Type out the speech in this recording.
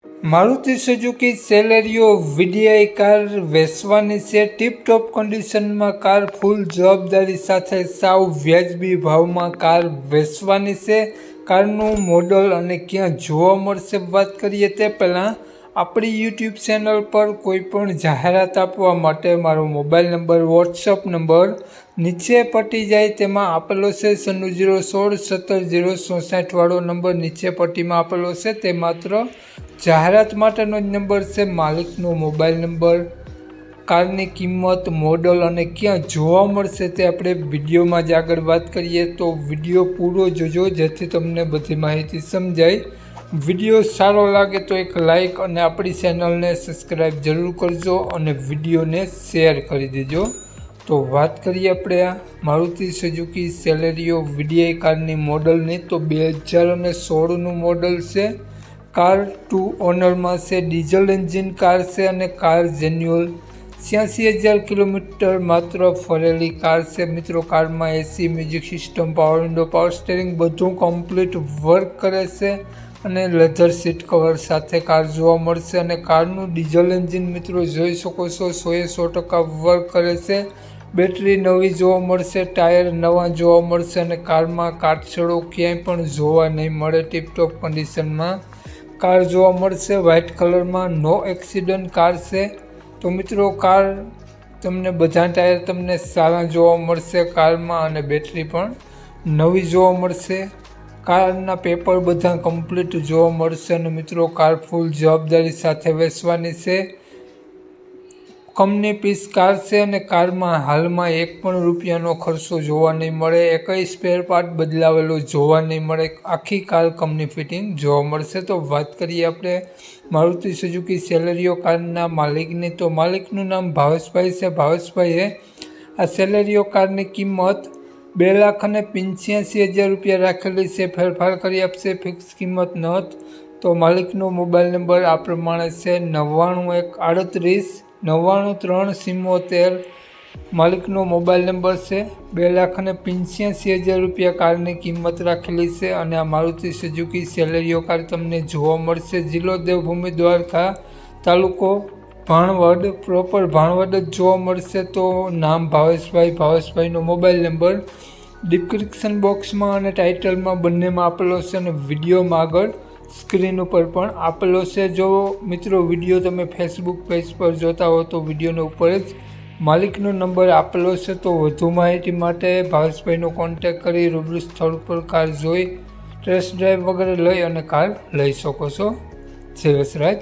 Maruti Suzuki સેલેરિયો VDI car વેચવાની છે। Tiptop કન્ડિશનમાં કાર ફૂલ જવાબદારી સાથે સાવ વ્યાજબી ભાવમાં કાર વેચવાની છે। કારનું મોડલ અને ક્યાં જોવા મળશે વાત કરીએ તે પહેલાં આપણી યુટ્યુબ ચેનલ પર કોઈપણ જાહેરાત આપવા માટે મારો મોબાઈલ નંબર વોટ્સઅપ નંબર નીચે પટી જાય તેમાં આપેલો છે। 9616177064 વાળો નંબર નીચે પટ્ટીમાં આપેલો છે। તે માત્ર જાહેરાત માટેનો જ નંબર છે। માલિકનો મોબાઈલ નંબર, કારની કિંમત, મોડલ અને ક્યાં જોવા મળશે તે આપણે વિડીયોમાં જ આગળ વાત કરીએ તો વિડીયો પૂરો જોજો જેથી તમને બધી માહિતી સમજાય। વિડીયો સારો લાગે તો એક લાઈક અને આપણી ચેનલને સબસ્ક્રાઈબ જરૂર કરજો અને વિડીયોને શેર કરી દેજો। તો વાત કરીએ આપણે આ મારુતિ સુઝુકી સેલેરિયો વીડીઆઈ કારની મોડલની તો 2016નું મોડલ છે। કાર 2 ઓનરમાં છે, ડીઝલ એન્જિન કાર છે અને કાર જેન્યુઅલ 86,000 કિલોમીટર માત્ર ફરેલી કાર છે। મિત્રો કારમાં AC, music system, power window, power steering બધું કમ્પ્લીટ વર્ક કરે છે અને લેધર સીટ કવર સાથે કાર જોવા મળશે અને કારનું ડીઝલ એન્જિન મિત્રો જોઈ શકો છો 100% વર્ક કરે છે। બેટરી નવી જોવા મળશે, ટાયર નવા જોવા મળશે અને કારમાં કાટછડો ક્યાંય પણ જોવા નહીં મળે। ટીપટોપ કન્ડિશનમાં કાર જોવા મળશે। વ્હાઇટ કલરમાં નો એક્સિડન્ટ કાર છે। તો મિત્રો કાર તમને બધા ટાયર તમને સારા જોવા મળશે કારમાં અને બેટરી પણ નવી જોવા મળશે। કારના પેપર બધા કમ્પ્લીટ જોવા મળશે અને મિત્રો કાર ફૂલ જવાબદારી સાથે વેચવાની છે। કંપની પીસ કાર છે અને કારમાં હાલમાં એક પણ રૂપિયાનો ખર્ચો જોવા નહીં મળે, એકય સ્પેર પાર્ટ બદલાવેલો જોવા નહીં મળે, આખી કાર કંપની ફિટિંગ જોવા મળશે। તો વાત કરીએ આપણે મારુતિ સુઝુકી સેલેરિયો કારના માલિકની તો માલિકનું નામ ભાવેશભાઈ છે। ભાવેશભાઈએ આ સેલેરિયો કારની કિંમત 2,85,000 રૂપિયા રાખેલી છે, ફેરફાર કરી આપશે, ફિક્સ કિંમત નહોત। તો માલિકનો મોબાઈલ નંબર આ પ્રમાણે છે 9118999374। માલિકનો મોબાઈલ નંબર છે। 2,85,000 રૂપિયા કારની કિંમત રાખેલી છે અને આ મારુતિ સુઝુકી સેલેરિયો કાર તમને જોવા મળશે જિલ્લો દેવભૂમિ દ્વારકા, તાલુકો ભાણવડ, પ્રોપર ભાણવડ જ જોવા મળશે। તો નામ ભાવેશભાઈનો મોબાઈલ નંબર ડિસ્ક્રિપ્શન બોક્સમાં અને ટાઇટલમાં બંનેમાં આપેલો છે અને વિડીયોમાં આગળ સ્ક્રીન ઉપર પણ આપેલો છે। જો મિત્રો વિડીયો તમે ફેસબુક પેજ પર જોતા હો તો વિડીયોનો ઉપર જ માલિકનો નંબર આપેલો છે। તો વધુ માહિતી માટે ભાવેશભાઈનો કોન્ટેક્ટ કરી રૂબરૂ સ્થળ પર કાર જોઈ ટેસ્ટ ડ્રાઈવ વગેરે લઈ અને કાર લઈ શકો છો। જય વસરાજ।